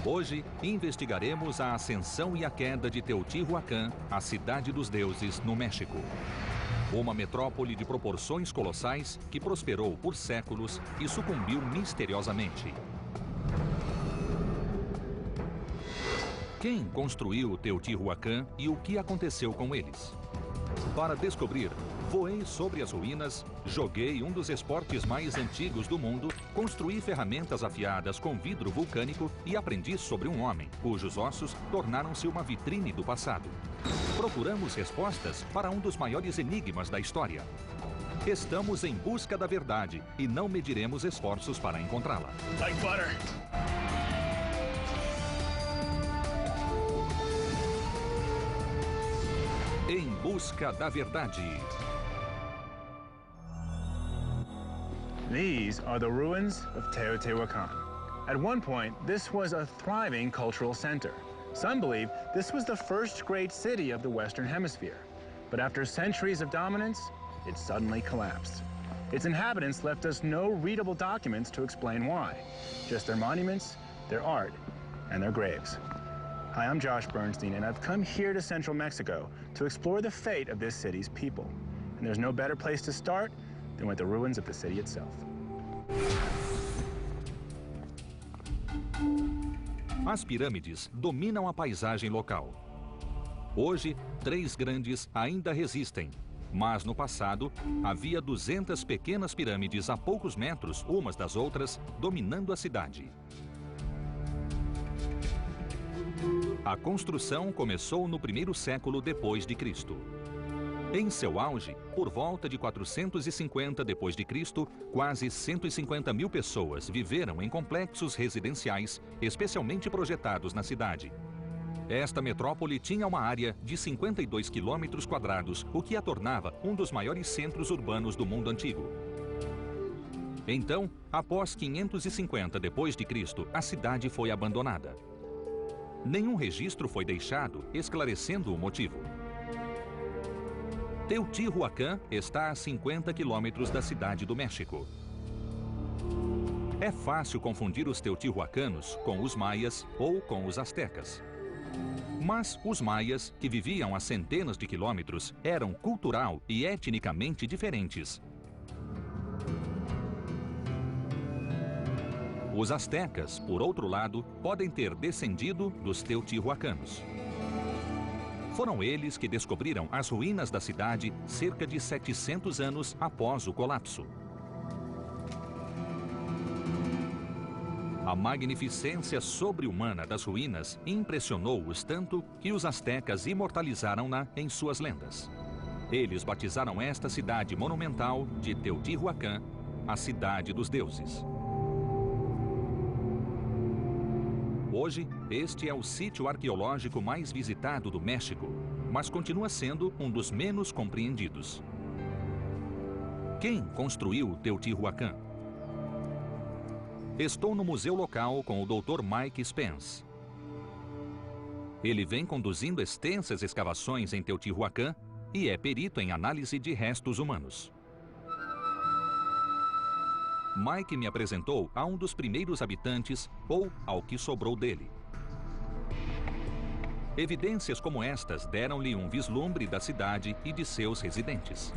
Hoje, investigaremos a ascensão e a queda de Teotihuacan, a cidade dos deuses, no México. Uma metrópole de proporções colossais que prosperou por séculos e sucumbiu misteriosamente. Quem construiu Teotihuacan e o que aconteceu com eles? Para descobrir, voei sobre as ruínas, joguei um dos esportes mais antigos do mundo, construí ferramentas afiadas com vidro vulcânico e aprendi sobre um homem, cujos ossos tornaram-se uma vitrine do passado. Procuramos respostas para um dos maiores enigmas da história. Estamos em busca da verdade e não mediremos esforços para encontrá-la. Like butter. Em busca da verdade. These are the ruins of Teotihuacan. At one point, this was a thriving cultural center. Some believe this was the first great city of the Western Hemisphere. But after centuries of dominance, it suddenly collapsed. Its inhabitants left us no readable documents to explain why. Just their monuments, their art, and their graves. Hi, I'm Josh Bernstein, and I've come here to central Mexico to explore the fate of this city's people. And there's no better place to start than with the ruins of the city itself. As pirâmides dominam a paisagem local. Hoje, 3 grandes ainda resistem, mas no passado havia 200 pequenas pirâmides a poucos metros umas das outras, dominando a cidade. A construção começou no 1º século depois de Cristo. Em seu auge, por volta de 450 depois de Cristo, quase 150 mil pessoas viveram em complexos residenciais, especialmente projetados na cidade. Esta metrópole tinha uma área de 52 quilômetros quadrados, o que a tornava um dos maiores centros urbanos do mundo antigo. Então, após 550 depois de Cristo, a cidade foi abandonada. Nenhum registro foi deixado esclarecendo o motivo. Teotihuacan está a 50 quilômetros da cidade do México. É fácil confundir os teotihuacanos com os maias ou com os astecas. Mas os maias, que viviam a centenas de quilômetros, eram cultural e etnicamente diferentes. Os astecas, por outro lado, podem ter descendido dos teotihuacanos. Foram eles que descobriram as ruínas da cidade cerca de 700 anos após o colapso. A magnificência sobre-humana das ruínas impressionou-os tanto que os astecas imortalizaram-na em suas lendas. Eles batizaram esta cidade monumental de Teotihuacan, a cidade dos deuses. Hoje, este é o sítio arqueológico mais visitado do México, mas continua sendo um dos menos compreendidos. Quem construiu Teotihuacan? Estou no museu local com o Dr. Mike Spence. Ele vem conduzindo extensas escavações em Teotihuacan e é perito em análise de restos humanos. Mike me apresentou a um dos primeiros habitantes, ou ao que sobrou dele. Evidências como estas deram-lhe um vislumbre da cidade e de seus residentes.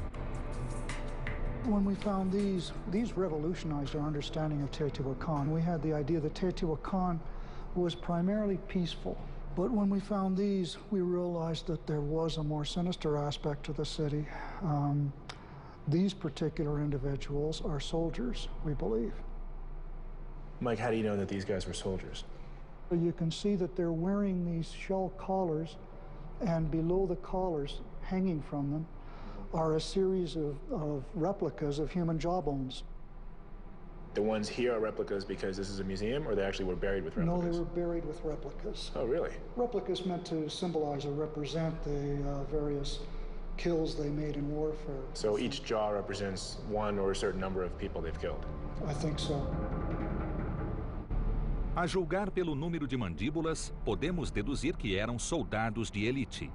When we found these revolutionized our understanding of Teotihuacan. We had the idea that Teotihuacan was primarily peaceful. But when we found these, we realized that there was a more sinister aspect to the city. These particular individuals are soldiers, we believe. Mike, how do you know that these guys were soldiers? You can see that they're wearing these shell collars, and below the collars, hanging from them, are a series of replicas of human jawbones. The ones here are replicas because this is a museum, or they actually were buried with replicas? No, they were buried with replicas. Oh, really? Replicas meant to symbolize or represent the various kills they made in warfare. So each jaw represents one or a certain number of people they've killed? I think so. A julgar pelo número de mandíbulas, podemos deduzir que eram soldados de elite.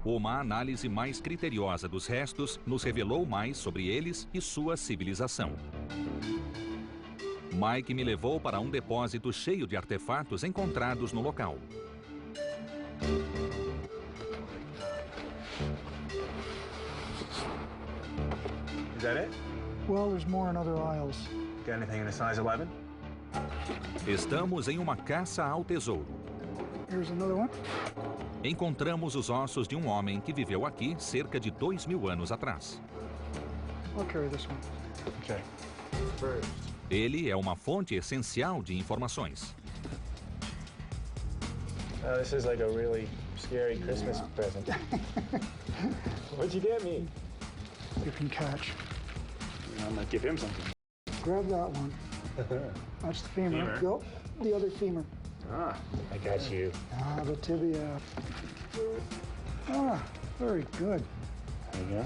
Uma análise mais criteriosa dos restos nos revelou mais sobre eles e sua civilização. Mike me levou para um depósito cheio de artefatos encontrados no local. Is that it? Well, there's more in other aisles. Got anything in a size 11? Estamos em uma caça ao tesouro. Here's another one. Encontramos os ossos de um homem que viveu aqui cerca de 2.000 anos atrás. I'll carry this one. Okay. First. Ele é uma fonte essencial de informações. Oh, this is like a really scary Christmas present. What'd you get me? You can catch. I might give him something. Grab that one. That's the femur. Femur? Go. The other femur. Ah, I got you. Ah, the tibia. Ah, very good. There you go.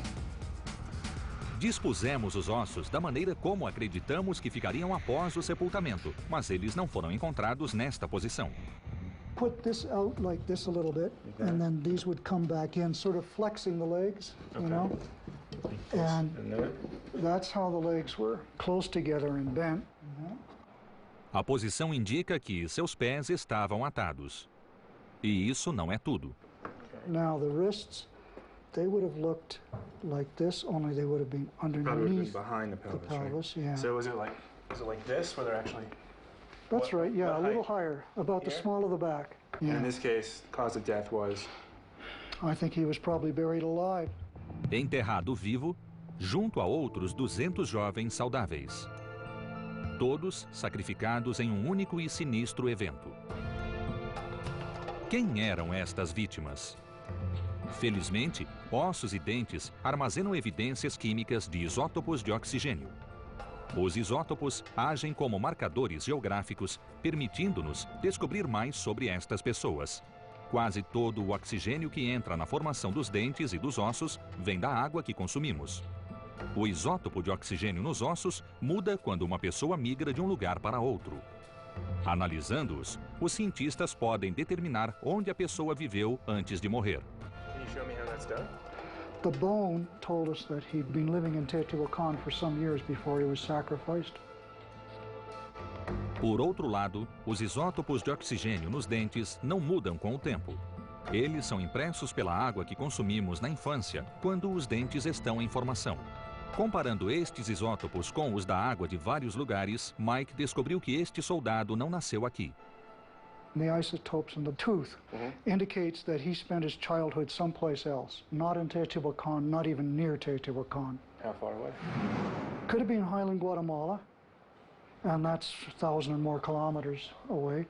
Dispusemos os ossos da maneira como acreditamos que ficariam após o sepultamento, mas eles não foram encontrados nesta posição. Put this out like this a little bit, Okay. and then these would come back in, sort of flexing the legs, you know? And And then that's how the legs were close together and bent. A posição indica que seus pés estavam atados. E isso não é tudo. Now the wrists, they would have looked like this, only they would have been probably would have been underneath behind the pelvis, pelvis, right? yeah. So is it like this, where they're actually? That's right, yeah, what a little height? higher, about the Here? small of the back. And Yeah, in this case, cause of death was. I think he was probably buried alive. Enterrado vivo, junto a outros 200 jovens saudáveis. Todos sacrificados em um único e sinistro evento. Quem eram estas vítimas? Felizmente, ossos e dentes armazenam evidências químicas de isótopos de oxigênio. Os isótopos agem como marcadores geográficos, permitindo-nos descobrir mais sobre estas pessoas. Quase todo o oxigênio que entra na formação dos dentes e dos ossos vem da água que consumimos. O isótopo de oxigênio nos ossos muda quando uma pessoa migra de um lugar para outro. Analisando-os, os cientistas podem determinar onde a pessoa viveu antes de morrer. Can you show me how that's done? The bone told us that he'd been living in Teotihuacan for some years before he was sacrificed. Por outro lado, os isótopos de oxigênio nos dentes não mudam com o tempo. Eles são impressos pela água que consumimos na infância, quando os dentes estão em formação. Comparando estes isótopos com os da água de vários lugares, Mike descobriu que este soldado não nasceu aqui. The isotopes in the tooth indicates that he spent his childhood someplace else, not in Teotihuacan, not even near Teotihuacan. How far away? Could have been Highland, Guatemala, and that's 1,000 and more kilometers away.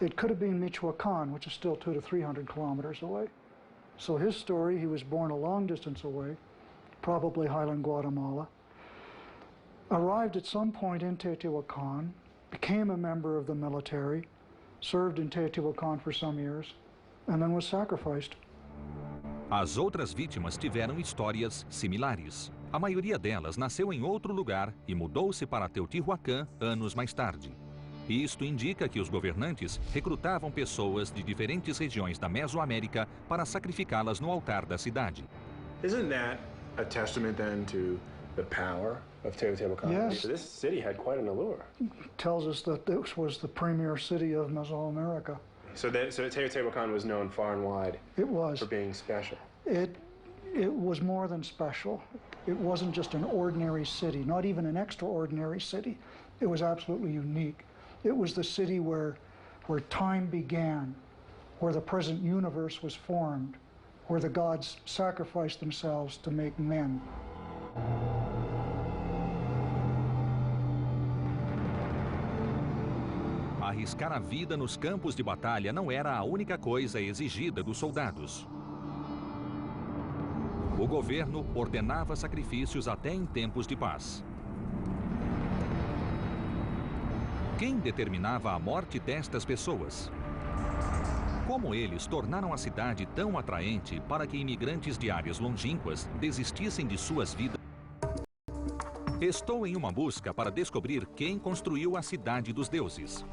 It could have been Michoacan, which is still 200 to 300 kilometers away. So his story, he was born a long distance away, probably Highland, Guatemala, arrived at some point in Teotihuacan, became a member of the military, served in Teotihuacan for some years, and then was sacrificed. As outras vítimas tiveram histórias similares. A maioria delas nasceu em outro lugar e mudou-se para Teotihuacan anos mais tarde. Isto indica que os governantes recrutavam pessoas de diferentes regiões da Mesoamérica para sacrificá-las no altar da cidade. Isn't that a testament then to the power of Teotihuacan? Yes. So this city had quite an allure. Tells us that this was the premier city of Mesoamerica. So Teotihuacan was known far and wide It was. for being special. It was more than special. It wasn't just an ordinary city, not even an extraordinary city. It was absolutely unique. It was the city where time began, where the present universe was formed, where the gods sacrificed themselves to make men. Arriscar a vida nos campos de batalha não era a única coisa exigida dos soldados. O governo ordenava sacrifícios até em tempos de paz. Quem determinava a morte destas pessoas? Como eles tornaram a cidade tão atraente para que imigrantes de áreas longínquas desistissem de suas vidas? Estou em uma busca para descobrir quem construiu a cidade dos deuses.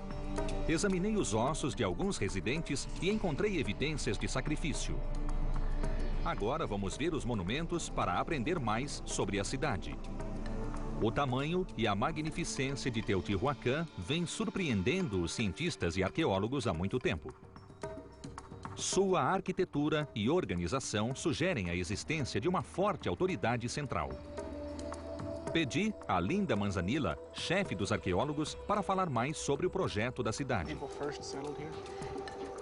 Examinei os ossos de alguns residentes e encontrei evidências de sacrifício. Agora vamos ver os monumentos para aprender mais sobre a cidade. O tamanho e a magnificência de Teotihuacan vem surpreendendo os cientistas e arqueólogos há muito tempo. Sua arquitetura e organização sugerem a existência de uma forte autoridade central. Pedi a Linda Manzanilla, chefe dos arqueólogos, para falar mais sobre o projeto da cidade.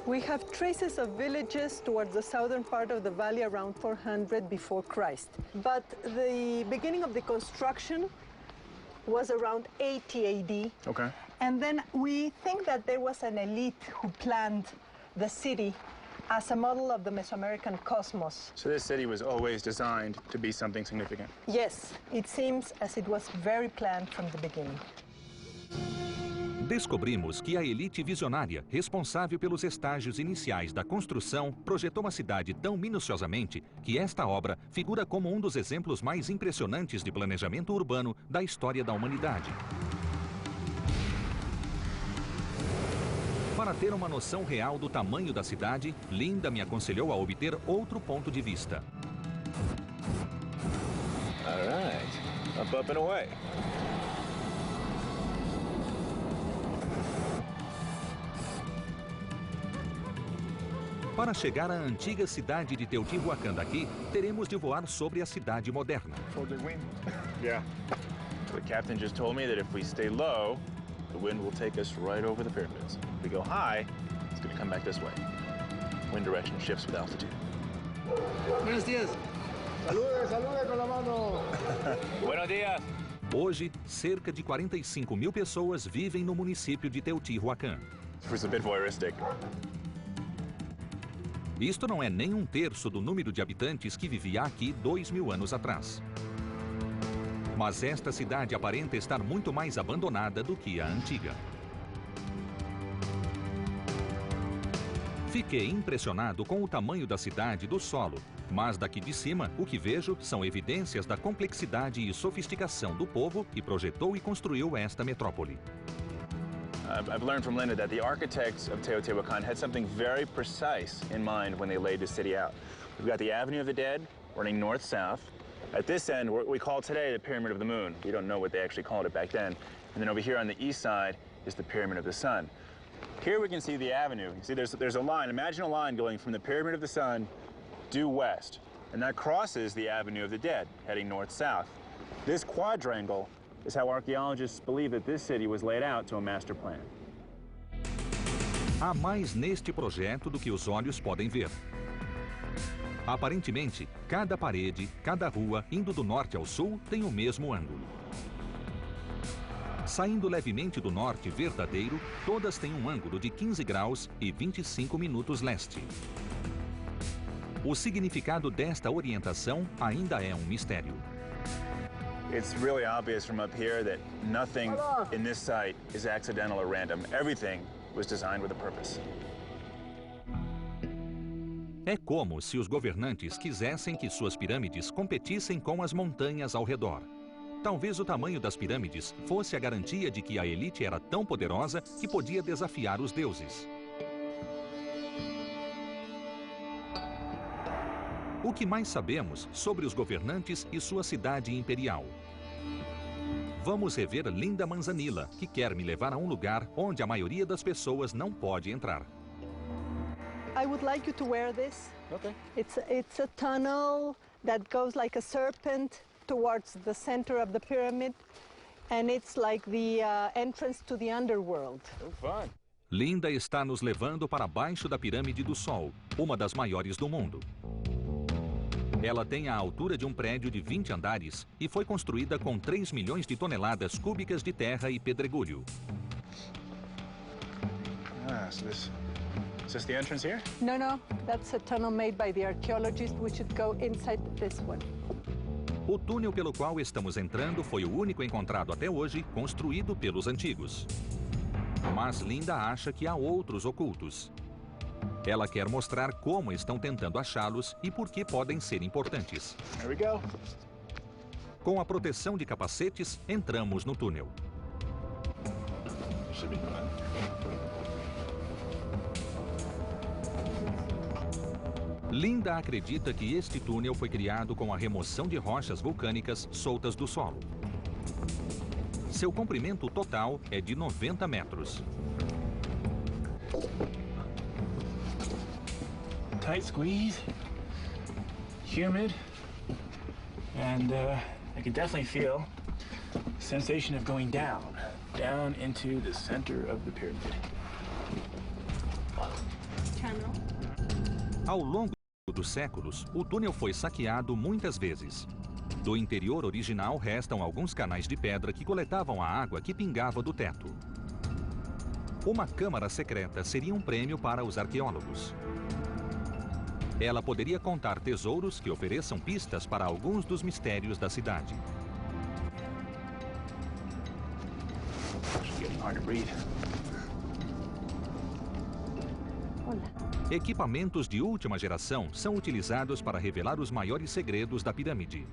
We have traces of villages towards the southern part of the valley around 400 before Christ. But the beginning of the construction was around 80 AD. Okay. And then we think that there was an elite who planned the city as a model of the Mesoamerican cosmos. So this city was always designed to be something significant. Yes, it seems as it was very planned from the beginning. Descobrimos que a elite visionária, responsável pelos estágios iniciais da construção, projetou uma cidade tão minuciosamente que esta obra figura como um dos exemplos mais impressionantes de planejamento urbano da história da humanidade. Para ter uma noção real do tamanho da cidade, Linda me aconselhou a obter outro ponto de vista. All right. Up and away. Para chegar à antiga cidade de Teotihuacan daqui, teremos de voar sobre a cidade moderna. Yeah. The captain just told me that if we stay low, the wind will take us right over the pyramids. If we go high, it's going to come back this way. Wind direction shifts with altitude. Buenos días. Salude, salude con la mano. Buenos días. Hoje, cerca de 45 mil pessoas vivem no município de Teotihuacan. It's a bit voyeuristic. Isto não é nem um terço do número de habitantes que vivia aqui 2000 anos atrás. Mas esta cidade aparenta estar muito mais abandonada do que a antiga. Fiquei impressionado com o tamanho da cidade e do solo, mas daqui de cima o que vejo são evidências da complexidade e sofisticação do povo que projetou e construiu esta metrópole. I've learned from Linda that the architects of Teotihuacan had something very precise in mind when they laid the city out. We've got the Avenue of the Dead running north-south. At this end, what we call today the Pyramid of the Moon. We don't know what they actually called it back then. And then over here on the east side is the Pyramid of the Sun. Here we can see the avenue. You see there's a line. Imagine a line going from the Pyramid of the Sun due west. And that crosses the Avenue of the Dead, heading north-south. This quadrangle is how archaeologists believe that this city was laid out to a master plan. Há mais neste projeto do que os olhos podem ver. Aparentemente, cada parede, cada rua, indo do norte ao sul, tem o mesmo ângulo. Saindo levemente do norte verdadeiro, todas têm um ângulo de 15 graus e 25 minutos leste. O significado desta orientação ainda é um mistério. It's really obvious from up here that nothing in this site is accidental or random. Everything was designed with a purpose. É como se os governantes quisessem que suas pirâmides competissem com as montanhas ao redor. Talvez o tamanho das pirâmides fosse a garantia de que a elite era tão poderosa que podia desafiar os deuses. O que mais sabemos sobre os governantes e sua cidade imperial? Vamos rever Linda Manzanilla, que quer me levar a um lugar onde a maioria das pessoas não pode entrar. I would like you to wear this. Okay. It's a tunnel that goes like a serpent towards the center of the pyramid, and it's like the entrance to the underworld. Oh, fun. Linda está nos levando para baixo da Pirâmide do Sol, uma das maiores do mundo. Ela tem a altura de um prédio de 20 andares e foi construída com 3 milhões de toneladas cúbicas de terra e pedregulho. Is this the entrance here? No, that's a tunnel made by the archaeologists. We should go inside this one. O túnel pelo qual estamos entrando foi o único encontrado até hoje construído pelos antigos. Mas Linda acha que há outros ocultos. Ela quer mostrar como estão tentando achá-los e por que podem ser importantes. Here we go. Com a proteção de capacetes, entramos no túnel. Should be fun. Linda acredita que este túnel foi criado com a remoção de rochas vulcânicas soltas do solo. Seu comprimento total é de 90 metros. Tight squeeze, humid, and I can definitely feel the sensation of going down into the center of the pyramid. Ao longo dos séculos, o túnel foi saqueado muitas vezes. Do interior original restam alguns canais de pedra que coletavam a água que pingava do teto. Uma câmara secreta seria um prêmio para os arqueólogos. Ela poderia contar tesouros que ofereçam pistas para alguns dos mistérios da cidade. Equipamentos de última geração são utilizados para revelar os maiores segredos da pirâmide.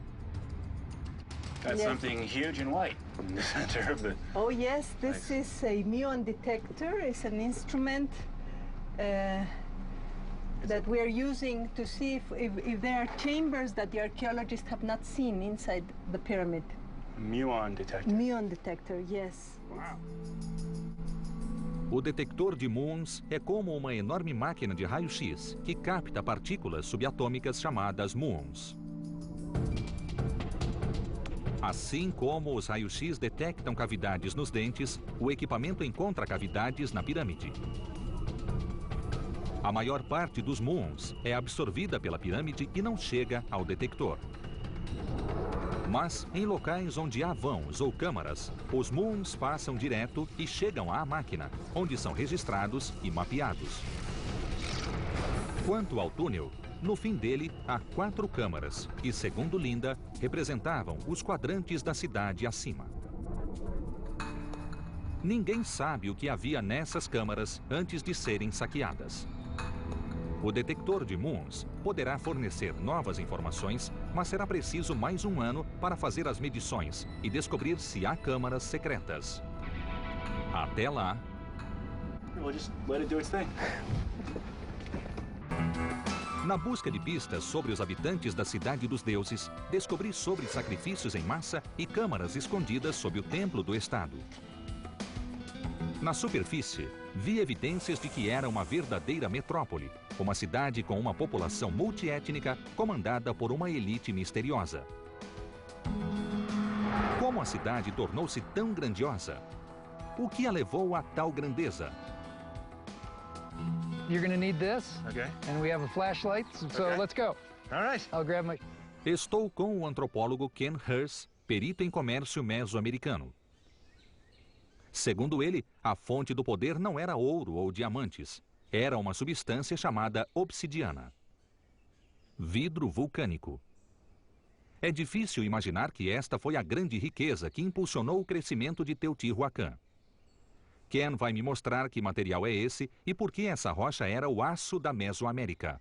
That's something huge and white in the center of the... Oh yes, this is a muon detector. It's an instrument that we are using to see if there are chambers that the archaeologists have not seen inside the pyramid. Muon detector. Muon detector, yes. Wow. O detector de muons é como uma enorme máquina de raio-x que capta partículas subatômicas chamadas muons. Assim como os raios-x detectam cavidades nos dentes, o equipamento encontra cavidades na pirâmide. A maior parte dos muons é absorvida pela pirâmide e não chega ao detector. Mas, em locais onde há vãos ou câmaras, os muons passam direto e chegam à máquina, onde são registrados e mapeados. Quanto ao túnel, no fim dele há 4 câmaras, que, segundo Linda, representavam os quadrantes da cidade acima. Ninguém sabe o que havia nessas câmaras antes de serem saqueadas. O detector de muons poderá fornecer novas informações, mas será preciso mais um ano para fazer as medições e descobrir se há câmaras secretas. Até lá... We'll just let it do its thing. Na busca de pistas sobre os habitantes da Cidade dos Deuses, descobri sobre sacrifícios em massa e câmaras escondidas sob o Templo do Estado. Na superfície, vi evidências de que era uma verdadeira metrópole, uma cidade com uma população multiétnica comandada por uma elite misteriosa. Como a cidade tornou-se tão grandiosa? O que a levou a tal grandeza? You're going to need this. Okay. And we have a flashlight, so Okay. let's go. All right. I'll grab my... Estou com o antropólogo Ken Hers, perito em comércio mesoamericano. Segundo ele, a fonte do poder não era ouro ou diamantes. Era uma substância chamada obsidiana. Vidro vulcânico. É difícil imaginar que esta foi a grande riqueza que impulsionou o crescimento de Teotihuacan. Ken vai me mostrar que material é esse e por que essa rocha era o aço da Mesoamérica.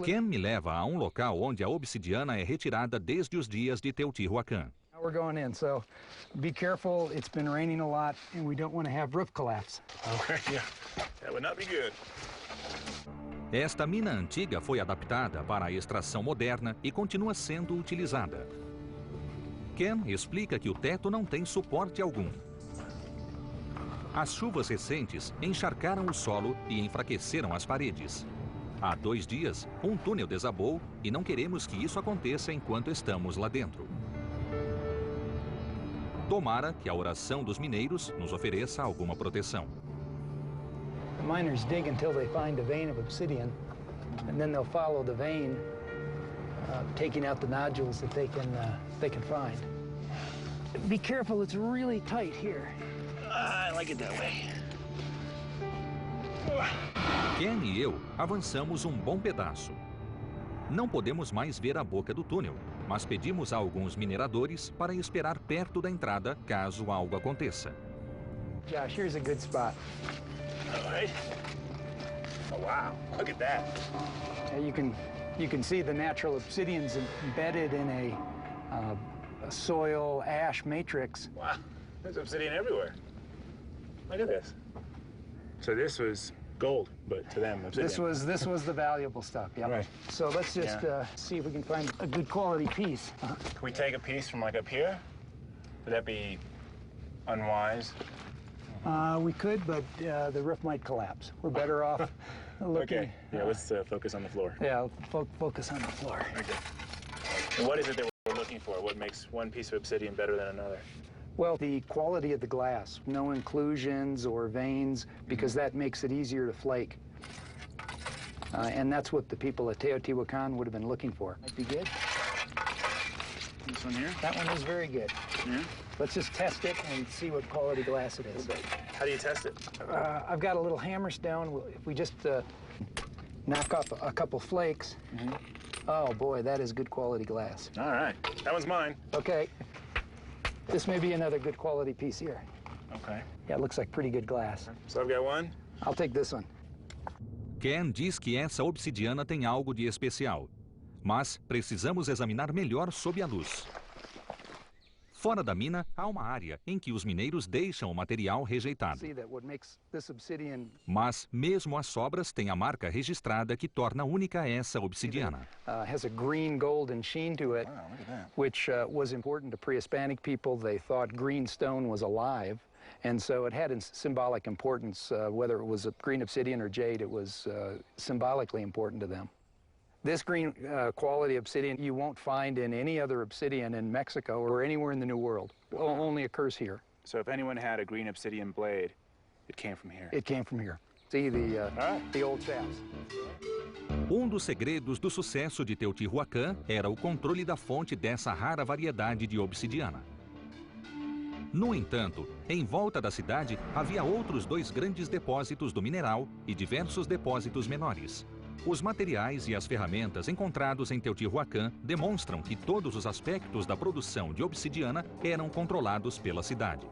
Ken me leva a um local onde a obsidiana é retirada desde os dias de Teotihuacan. We're going in, so be careful. It's been raining a lot, and we don't want to have roof collapse. Okay, yeah. That would not be good. Esta mina antiga foi adaptada para a extração moderna e continua sendo utilizada. Ken explica que o teto não tem suporte algum. As chuvas recentes encharcaram o solo e enfraqueceram as paredes. Há 2 dias, um túnel desabou e não queremos que isso aconteça enquanto estamos lá dentro. Tomara que a oração dos mineiros nos ofereça alguma proteção. The miners dig until they find a vein of obsidian, and then they'll follow the vein, taking out the nodules that they can find. Be careful, it's really tight here. I like it that way. Ken e eu avançamos um bom pedaço. Não podemos mais ver a boca do túnel, mas pedimos a alguns mineradores para esperar perto da entrada caso algo aconteça. Josh, here's a good spot. All right. Oh, wow. Look at that. You can see the natural obsidians embedded in a soil ash matrix. Wow. There's obsidian everywhere. Look at this. So this was gold, but to them, obsidian. This was the valuable stuff. Yeah. Right. So let's just see if we can find a good quality piece. Can we take a piece from like up here? Would that be unwise? We could, but the roof might collapse. We're better off looking. Okay. Yeah, let's focus on the floor. Yeah, focus on the floor. Okay. And what is it that we're looking for? What makes one piece of obsidian better than another? Well, the quality of the glass, no inclusions or veins, because that makes it easier to flake. And that's what the people at Teotihuacan would have been looking for. Might be good. This one here? That one is very good. Yeah. Let's just test it and see what quality glass it is. How do you test it? I've got a little hammer stone. If we just knock off a couple flakes, oh boy, that is good quality glass. All right, that one's mine. Okay. This may be another good quality piece here. Okay. Yeah, it looks like pretty good glass. So I've got one. I'll take this one. Ken diz que essa obsidiana tem algo de especial, mas precisamos examinar melhor sob a luz. Fora da mina, há uma área em que os mineiros deixam o material rejeitado. Mas, mesmo as sobras têm a marca registrada que torna única essa obsidiana. Has a green golden sheen to it, Wow, look at that. which was important to pre-Hispanic people. They thought green stone was alive, and so it had symbolic importance. Whether it was a green obsidian or jade, it was symbolically important to them. This green quality obsidian you won't find in any other obsidian in Mexico or anywhere in the New World. It only occurs here. So if anyone had a green obsidian blade, it came from here. It came from here. See the old shafts. Dos segredos do sucesso de Teotihuacan era o controle da fonte dessa rara variedade de obsidiana. No entanto, em volta da cidade havia outros 2 grandes depósitos do mineral e diversos depósitos menores. Os materiais e as ferramentas encontrados em Teotihuacan demonstram que todos os aspectos da produção de obsidiana eram controlados pela cidade.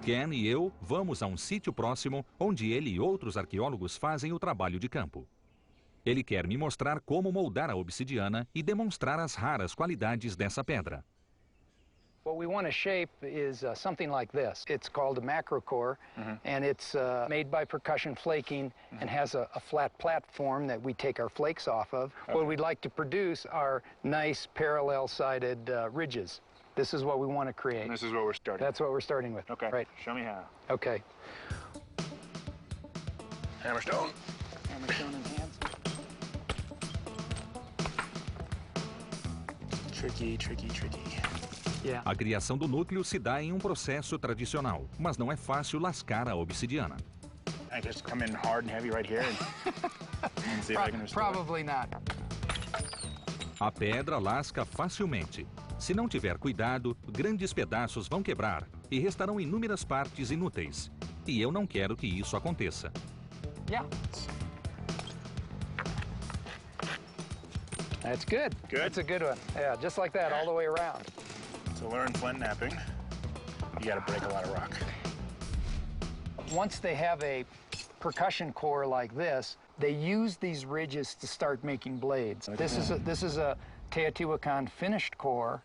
Ken e eu vamos a um sítio próximo onde ele e outros arqueólogos fazem o trabalho de campo. Ele quer me mostrar como moldar a obsidiana e demonstrar as raras qualidades dessa pedra. What we want to shape is something like this. It's called a macrocore, and it's made by percussion flaking and has a flat platform that we take our flakes off of. Okay. What we'd like to produce are nice parallel-sided ridges. This is what we want to create. And this is what we're starting That's what we're starting with. Okay, right. Show me how. Okay. Hammerstone. Hammerstone in hands. Tricky, tricky, tricky. A criação do núcleo se dá em um processo tradicional, mas não é fácil lascar a obsidiana. I just come in hard and heavy right here and see if I can restore it. Probably not. A pedra lasca facilmente. Se não tiver cuidado, grandes pedaços vão quebrar e restarão inúmeras partes inúteis. E eu não quero que isso aconteça. Yeah. That's good. Good? That's a good one. Yeah, just like that all the way around. To learn flint knapping, you got to break a lot of rock. Once they have a percussion core like this, they use these ridges to start making blades. This is a Teotihuacan finished core,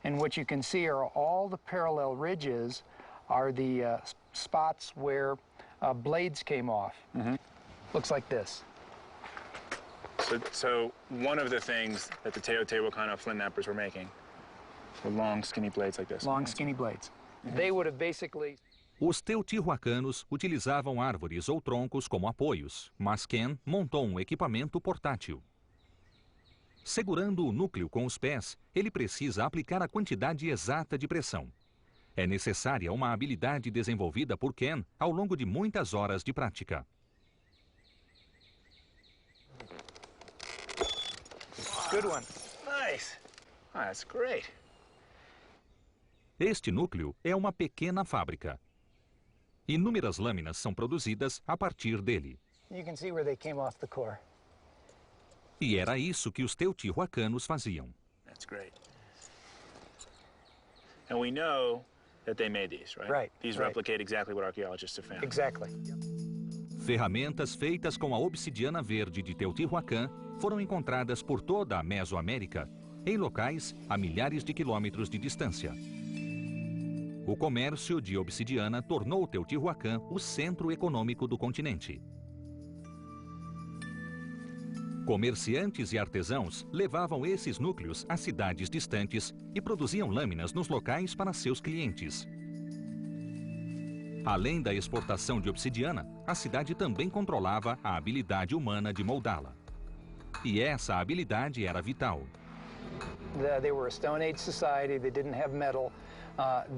and what you can see are all the parallel ridges are the spots where blades came off. Looks like this. So one of the things that the Teotihuacan flint knappers were making were long, skinny blades like this. Long, skinny blades. They would have basically... Os teotihuacanos utilizavam árvores ou troncos como apoios, mas Ken montou um equipamento portátil. Segurando o núcleo com os pés, ele precisa aplicar a quantidade exata de pressão. É necessária uma habilidade desenvolvida por Ken ao longo de muitas horas de prática. Good one. Nice. Oh, that's great. Este núcleo é uma pequena fábrica. Inúmeras lâminas são produzidas a partir dele. You can see where they came off the core. E era isso que os teotihuacanos faziam. That's great. And we know that they made these, right? Right. These replicate exactly what archaeologists have found. Exactly. Ferramentas feitas com a obsidiana verde de Teotihuacan foram encontradas por toda a Mesoamérica, em locais a milhares de quilômetros de distância. O comércio de obsidiana tornou Teotihuacan o centro econômico do continente. Comerciantes e artesãos levavam esses núcleos a cidades distantes e produziam lâminas nos locais para seus clientes. Além da exportação de obsidiana, a cidade também controlava a habilidade humana de moldá-la. E essa habilidade era vital. They were a Stone Age society. They didn't have metal.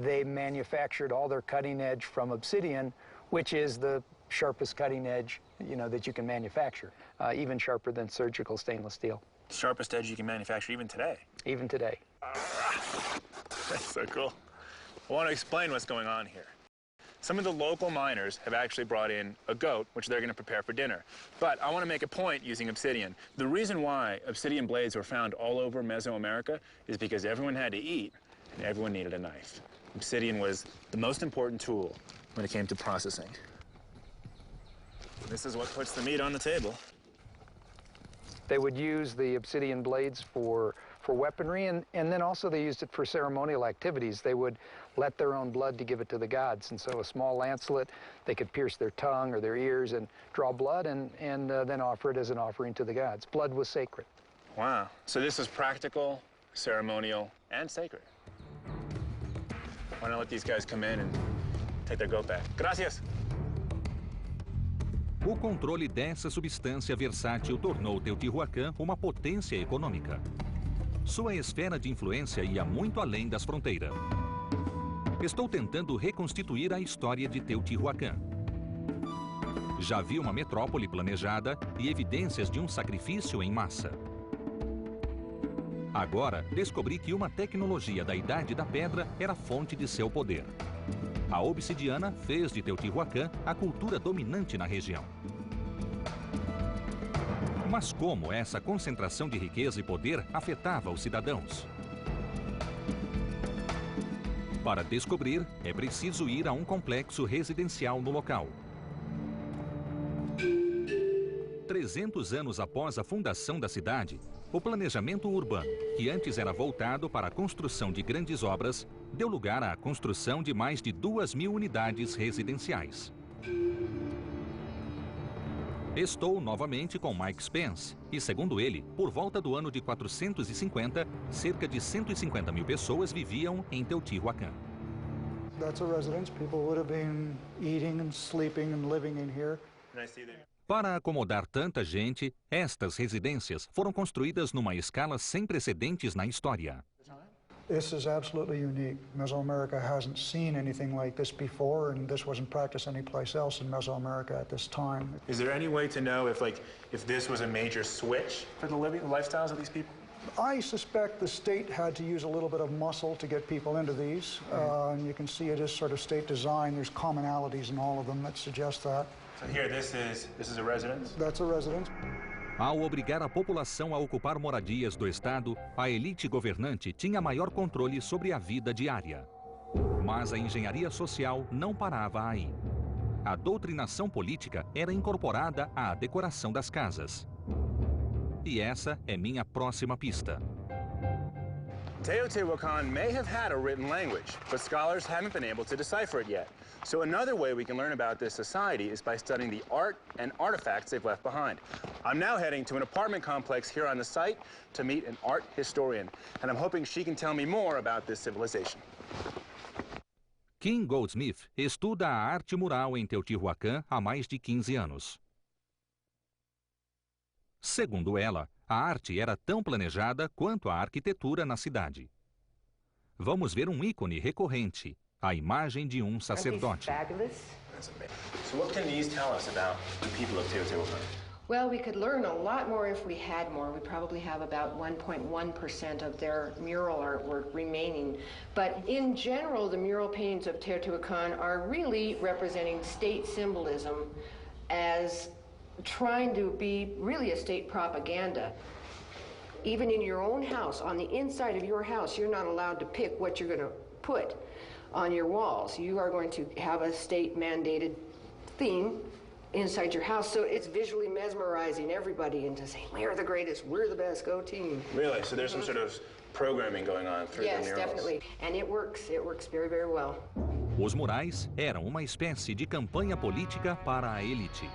They manufactured all their cutting edge from obsidian, which is the sharpest cutting edge, that you can manufacture, even sharper than surgical stainless steel. Sharpest edge you can manufacture even today. Even today. That's so cool. I want to explain what's going on here. Some of the local miners have actually brought in a goat, which they're going to prepare for dinner. But I want to make a point using obsidian. The reason why obsidian blades were found all over Mesoamerica is because everyone had to eat and everyone needed a knife. Obsidian was the most important tool when it came to processing. This is what puts the meat on the table. They would use the obsidian blades for weaponry, and then also they used it for ceremonial activities. They would let their own blood to give it to the gods. And so a small lancelet, they could pierce their tongue or their ears and draw blood and then offer it as an offering to the gods. Blood was sacred. Wow. So this was practical, ceremonial, and sacred. Why not let these guys come in and take their goat back? Gracias. O controle dessa substância versátil tornou Teotihuacan uma potência econômica. Sua esfera de influência ia muito além das fronteiras. Estou tentando reconstituir a história de Teotihuacan. Já vi uma metrópole planejada e evidências de um sacrifício em massa. Agora, descobri que uma tecnologia da Idade da Pedra era fonte de seu poder. A obsidiana fez de Teotihuacan a cultura dominante na região. Mas como essa concentração de riqueza e poder afetava os cidadãos? Para descobrir, é preciso ir a um complexo residencial no local. 300 anos após a fundação da cidade, o planejamento urbano, que antes era voltado para a construção de grandes obras, deu lugar à construção de mais de 2.000 unidades residenciais. Estou novamente com Mike Spence e, segundo ele, por volta do ano de 450, cerca de 150 mil pessoas viviam em Teotihuacan. That's a residence. People would have been eating and sleeping and living in here. Para acomodar tanta gente, estas residências foram construídas numa escala sem precedentes na história. This is absolutely unique. Mesoamerica hasn't seen anything like this before, and this wasn't practiced anyplace else in Mesoamerica at this time. Is there any way to know if this was a major switch for the lifestyles of these people? I suspect the state had to use a little bit of muscle to get people into these. And you can see it is sort of state design. There's commonalities in all of them that suggest that. So here, this is a residence? That's a residence. Ao obrigar a população a ocupar moradias do Estado, a elite governante tinha maior controle sobre a vida diária. Mas a engenharia social não parava aí. A doutrinação política era incorporada à decoração das casas. E essa é minha próxima pista. Teotihuacan may have had a written language, but scholars haven't been able to decipher it yet. So another way we can learn about this society is by studying the art and artifacts they've left behind. I'm now heading to an apartment complex here on the site to meet an art historian, and I'm hoping she can tell me more about this civilization. Kim Goldsmith estuda a arte mural em Teotihuacan há mais de 15 anos. Segundo ela, a arte era tão planejada quanto a arquitetura na cidade. Vamos ver um ícone recorrente, a imagem de um sacerdote. So what can these tell us about the people of Teotihuacan? Well, we could learn a lot more if we had more. We probably have about 1.1% of their mural artwork remaining. But in general, the mural paintings of Teotihuacan are really representing state symbolism as trying to be really a state propaganda. Even in your own house, on the inside of your house, you're not allowed to pick what you're going to put on your walls. You are going to have a state-mandated theme inside your house, so it's visually mesmerizing everybody into saying, we're the greatest, we're the best, go team. Really? So there's some sort of programming going on through the murals. Yes, definitely. And it works. It works very, very well. Os murais eram uma espécie de campanha política para a elite.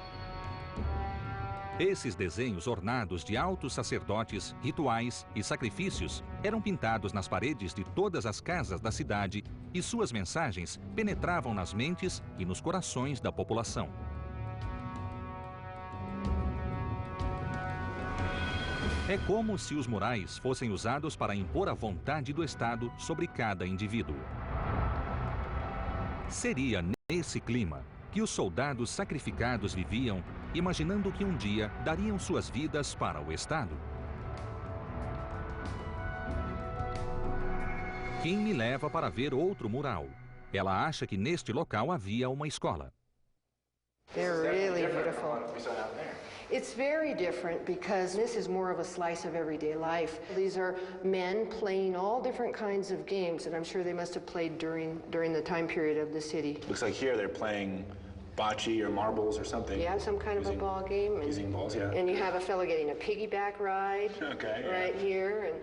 Esses desenhos ornados de altos sacerdotes, rituais e sacrifícios eram pintados nas paredes de todas as casas da cidade e suas mensagens penetravam nas mentes e nos corações da população. É como se os murais fossem usados para impor a vontade do Estado sobre cada indivíduo. Seria nesse clima que os soldados sacrificados viviam, imaginando que um dia dariam suas vidas para o Estado. Kim me leva para ver outro mural. Ela acha que neste local havia uma escola. They're really beautiful. It's very different because this is more of a slice of everyday life. These are men playing all different kinds of games that I'm sure they must have played during the time period of the city. Looks like here they're playing bocce or marbles or something. Yeah, some kind of a ball game. And, using balls, yeah. And you have a fellow getting a piggyback ride right here. And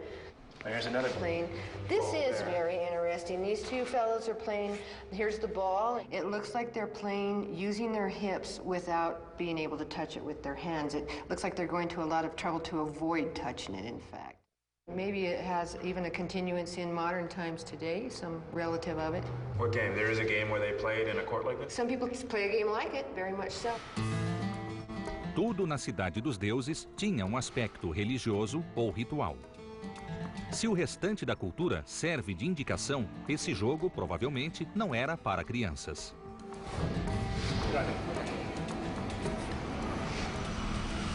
there's another playing. This is very interesting. These two fellows are playing. Here's the ball. It looks like they're playing using their hips without being able to touch it with their hands. It looks like they're going to a lot of trouble to avoid touching it, in fact. Maybe it has even a continuance in modern times today, some relative of it. What game? There is a game where they played in a court like this? Some people play a game like it, very much so. Tudo na Cidade dos Deuses tinha um aspecto religioso ou ritual. Se o restante da cultura serve de indicação, esse jogo provavelmente não era para crianças.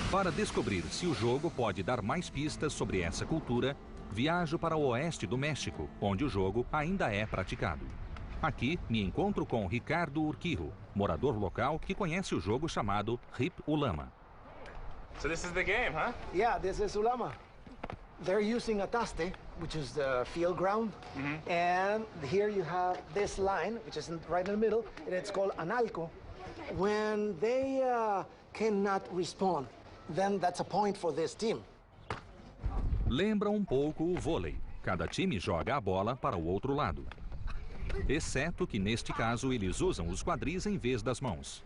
Para descobrir se o jogo pode dar mais pistas sobre essa cultura, viajo para o oeste do México, onde o jogo ainda é praticado. Aqui me encontro com Ricardo Urquijo, morador local que conhece o jogo chamado Hip Ulama. So this is the game, huh? Yeah, this is Ulama. They're using a taste, which is the field ground. And here you have this line, which is right in the middle, and it's called analco. When they cannot respond, then that's a point for this team. Lembra um pouco o vôlei. Cada time joga a bola para o outro lado. Exceto que neste caso eles usam os quadris em vez das mãos.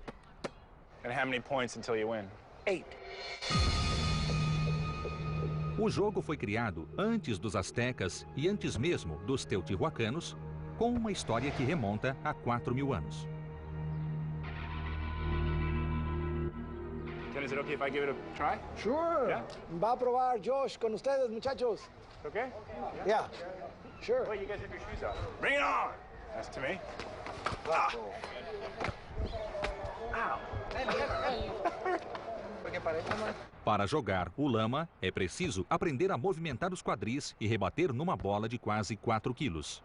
And how many points until you win? 8. O jogo foi criado antes dos astecas e antes mesmo dos teotihuacanos, com uma história que remonta a 4.000 anos. Is it okay if I give it a try? Sure. Yeah? Va a probar Josh con ustedes, muchachos. Okay? Yeah. Sure. Wait, you guys have your shoes off. Bring it on! That's to me. Ah. Ow. Para jogar o lama, é preciso aprender a movimentar os quadris e rebater numa bola de quase 4 quilos.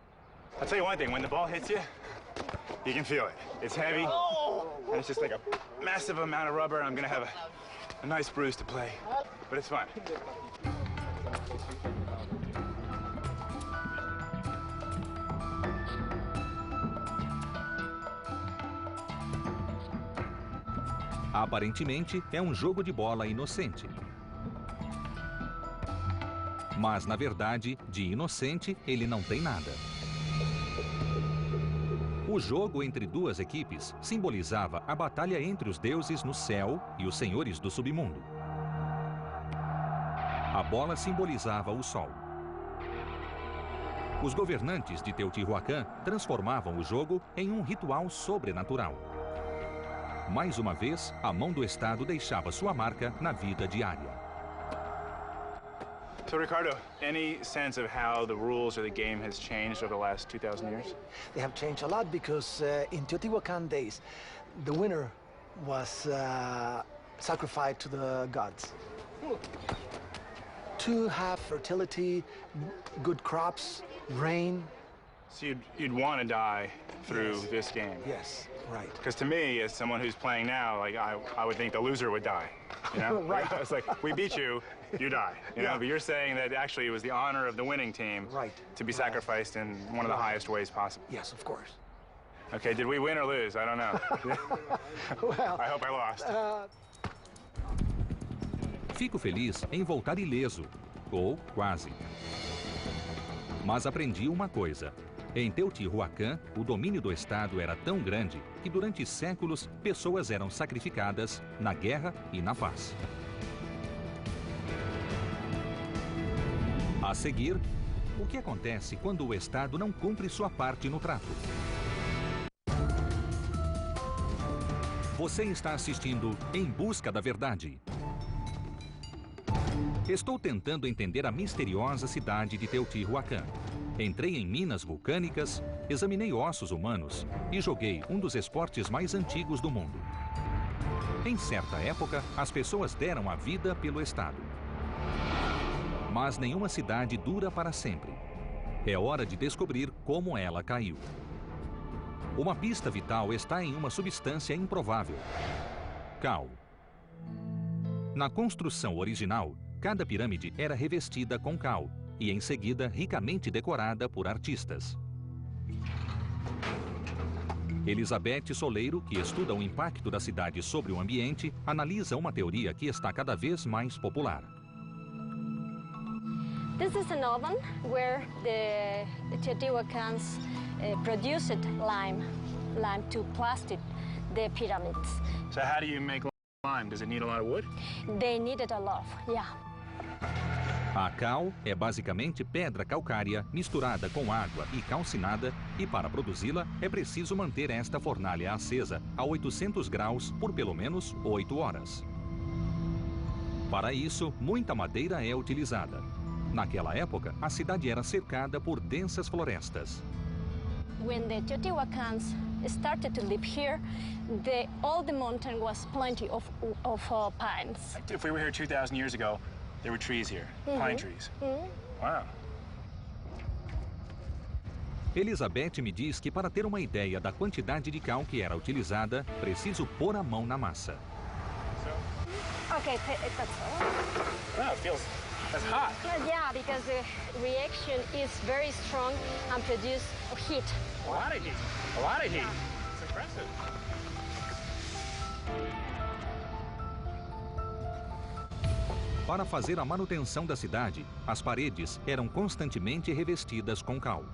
I'll tell you one thing, when the ball hits you, you can feel it. It's heavy, and it's just like a massive amount of rubber. I'm gonna have a nice bruise to play, but it's fun. Aparentemente, é um jogo de bola inocente. Mas, na verdade, de inocente, ele não tem nada. O jogo entre duas equipes simbolizava a batalha entre os deuses no céu e os senhores do submundo. A bola simbolizava o sol. Os governantes de Teotihuacan transformavam o jogo em um ritual sobrenatural. Mais uma vez, a mão do Estado deixava sua marca na vida diária. So, Ricardo, any sense of how the rules or the game has changed over the last 2,000 years? They have changed a lot because in Teotihuacan days, the winner was sacrificed to the gods. To have fertility, good crops, rain. So you'd want to die through this game? Yes, right. Because to me, as someone who's playing now, like I would think the loser would die. You know? Right. It's like, we beat you, you die. You know? But you're saying that actually it was the honor of the winning team to be sacrificed in one of the highest ways possible. Yes, of course. Okay, did we win or lose? I don't know. Well, I hope I lost. Fico feliz em voltar ileso, ou quase. Mas aprendi uma coisa. Em Teotihuacan, o domínio do Estado era tão grande que durante séculos pessoas eram sacrificadas na guerra e na paz. A seguir, o que acontece quando o Estado não cumpre sua parte no trato? Você está assistindo Em Busca da Verdade. Estou tentando entender a misteriosa cidade de Teotihuacan. Entrei em minas vulcânicas, examinei ossos humanos e joguei um dos esportes mais antigos do mundo. Em certa época, as pessoas deram a vida pelo Estado. Mas nenhuma cidade dura para sempre. É hora de descobrir como ela caiu. Uma pista vital está em uma substância improvável: cal. Na construção original, cada pirâmide era revestida com cal e, em seguida, ricamente decorada por artistas. Elizabeth Soleiro, que estuda o impacto da cidade sobre o ambiente, analisa uma teoria que está cada vez mais popular. This is an oven where the Teotihuacans produced lime to plastic the pyramids. So how do you make lime? Does it need a lot of wood? They needed a lot, yeah. A cal é basicamente pedra calcária misturada com água e calcinada, e para produzi-la é preciso manter esta fornalha acesa a 800 graus por pelo menos 8 horas. Para isso, muita madeira é utilizada. Naquela época, a cidade era cercada por densas florestas. When the Teotihuacans started to live here, all the mountain was plenty of pines. If we were here 2,000 years ago, there were trees here, pine trees. Wow. Elizabeth me diz que para ter uma ideia da quantidade de cal que era utilizada, preciso pôr a mão na massa. Okay, that's all. Wow, it feels... That's hot. Yeah, because the reaction is very strong and produces heat. A lot of heat. A lot of heat. It's impressive. Para fazer a manutenção da cidade, as paredes eram constantemente revestidas com cal.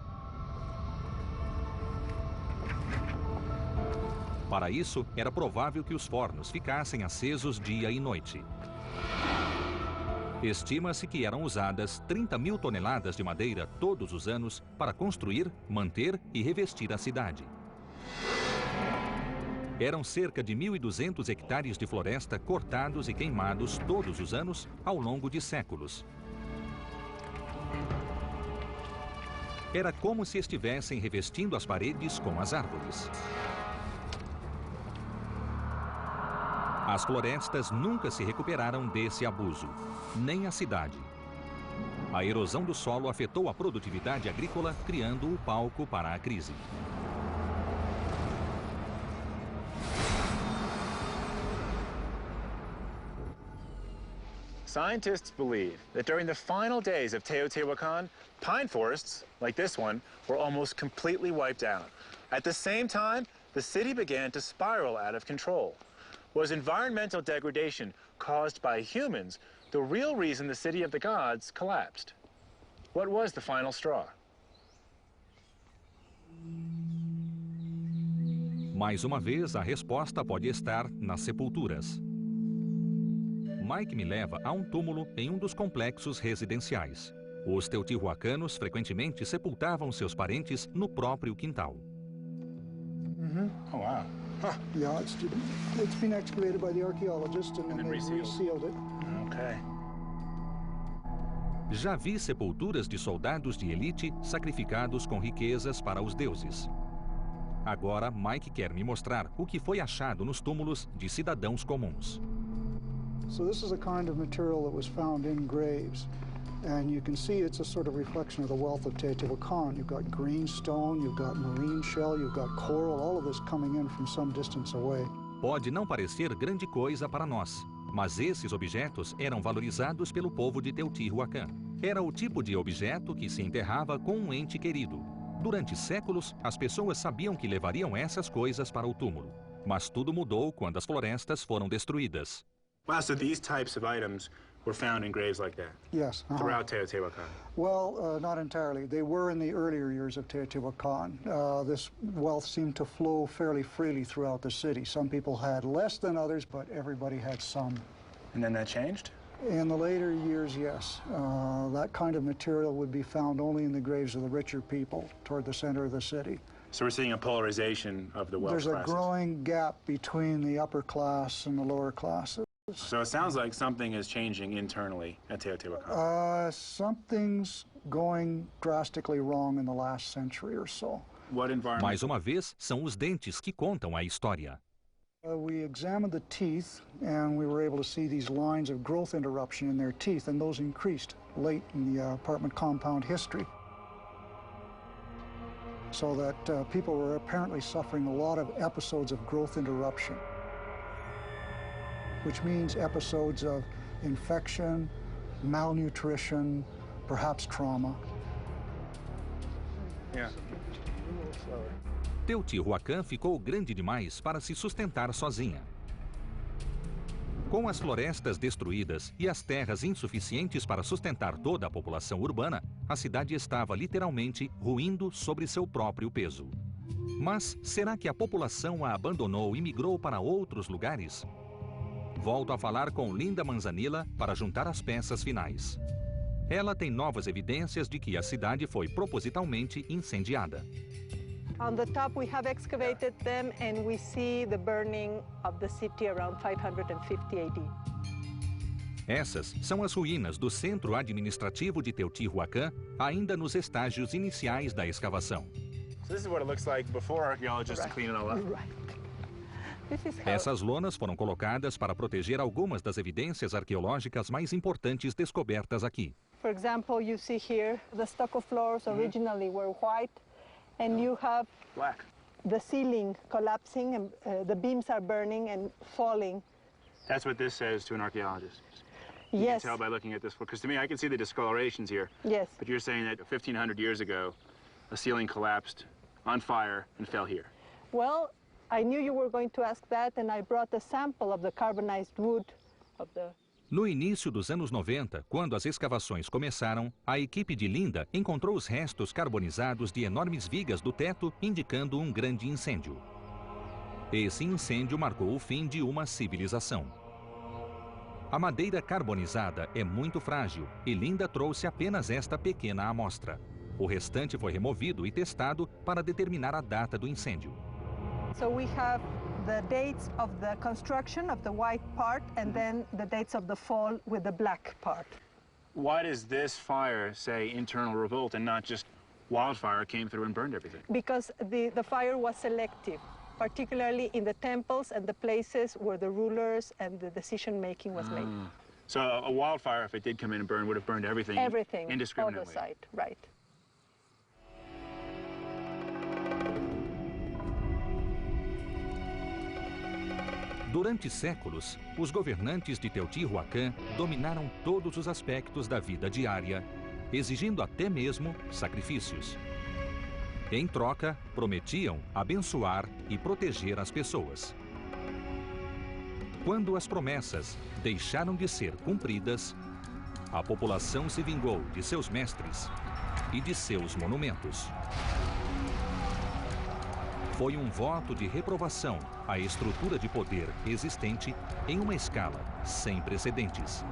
Para isso, era provável que os fornos ficassem acesos dia e noite. Estima-se que eram usadas 30 mil toneladas de madeira todos os anos para construir, manter e revestir a cidade. Eram cerca de 1.200 hectares de floresta cortados e queimados todos os anos ao longo de séculos. Era como se estivessem revestindo as paredes com as árvores. As florestas nunca se recuperaram desse abuso, nem a cidade. A erosão do solo afetou a produtividade agrícola, criando o palco para a crise. Scientists believe that during the final days of Teotihuacan, pine forests, like this one, were almost completely wiped out. At the same time, the city began to spiral out of control. Was environmental degradation caused by humans the real reason the city of the gods collapsed? What was the final straw? Mais uma vez, a resposta pode estar nas sepulturas. Mike me leva a um túmulo em um dos complexos residenciais. Os teotihuacanos frequentemente sepultavam seus parentes no próprio quintal. Oh, wow. Huh. Yeah, it's been excavated by the archaeologists and then they resealed it. Okay. Já vi sepulturas de soldados de elite sacrificados com riquezas para os deuses. Agora, Mike quer me mostrar o que foi achado nos túmulos de cidadãos comuns. So this is a kind of material that was found in graves. And you can see it's a sort of reflection of the wealth of Teotihuacan. You've got green stone, you've got marine shell, you've got coral, all of this coming in from some distance away. Pode não parecer grande coisa para nós, mas esses objetos eram valorizados pelo povo de Teotihuacan. Era o tipo de objeto que se enterrava com um ente querido. Durante séculos, as pessoas sabiam que levariam essas coisas para o túmulo. Mas tudo mudou quando as florestas foram destruídas. Wow, so these types of items were found in graves like that? Yes. Throughout Teotihuacan? Well, not entirely. They were in the earlier years of Teotihuacan. This wealth seemed to flow fairly freely throughout the city. Some people had less than others, but everybody had some. And then that changed? In the later years, yes. That kind of material would be found only in the graves of the richer people toward the center of the city. So we're seeing a polarization of the wealth There's classes. a growing gap between the upper class and the lower classes. So it sounds like something is changing internally at Teotihuacan. Something's going drastically wrong in the last century or so. What environment? Mais uma vez, são os dentes que contam a história. We examined the teeth, and we were able to see these lines of growth interruption in their teeth, and those increased late in the apartment compound history. So that people were apparently suffering a lot of episodes of growth interruption, which means episodes of infection, malnutrition, perhaps trauma. Yeah. Teotihuacan ficou grande demais para se sustentar sozinha. Com as florestas destruídas e as terras insuficientes para sustentar toda a população urbana, a cidade estava literalmente ruindo sobre seu próprio peso. Mas será que a população a abandonou e migrou para outros lugares? Volto a falar com Linda Manzanilla para juntar as peças finais. Ela tem novas evidências de que a cidade foi propositalmente incendiada. On the top, we have excavated them, and we see the burning of the city around 550 AD. Essas são as ruínas do centro administrativo de Teotihuacan, ainda nos estágios iniciais da escavação. So this is what it looks like before archaeologists clean it all up. Essas lonas foram colocadas para proteger algumas das evidências arqueológicas mais importantes descobertas aqui. For example, you see here the stucco floors originally were white, and you have Black. the ceiling collapsing, and the beams are burning and falling. That's what this says to an archaeologist. You Yes. can tell by looking at this, because to me, I can see the discolorations here. Yes. But you're saying that 1,500 years ago, a ceiling collapsed on fire and fell here. Well, I knew you were going to ask that, and I brought a sample of the carbonized wood of the... No início dos anos 90, quando as escavações começaram, a equipe de Linda encontrou os restos carbonizados de enormes vigas do teto, indicando um grande incêndio. Esse incêndio marcou o fim de uma civilização. A madeira carbonizada é muito frágil e Linda trouxe apenas esta pequena amostra. O restante foi removido e testado para determinar a data do incêndio. So we have the dates of the construction of the white part, and then the dates of the fall with the black part. Why does this fire say internal revolt and not just wildfire came through and burned everything? Because the fire was selective, particularly in the temples and the places where the rulers and the decision-making was made. So a wildfire, if it did come in and burn, would have burned everything, Everything, all indiscriminately. the site, right. Durante séculos, os governantes de Teotihuacan dominaram todos os aspectos da vida diária, exigindo até mesmo sacrifícios. Em troca, prometiam abençoar e proteger as pessoas. Quando as promessas deixaram de ser cumpridas, a população se vingou de seus mestres e de seus monumentos. Foi um voto de reprovação à estrutura de poder existente em uma escala sem precedentes.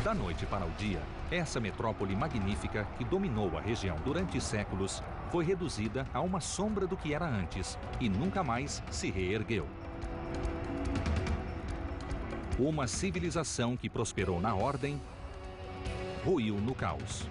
Da noite para o dia, essa metrópole magnífica que dominou a região durante séculos foi reduzida a uma sombra do que era antes e nunca mais se reergueu. Uma civilização que prosperou na ordem, ruiu no caos.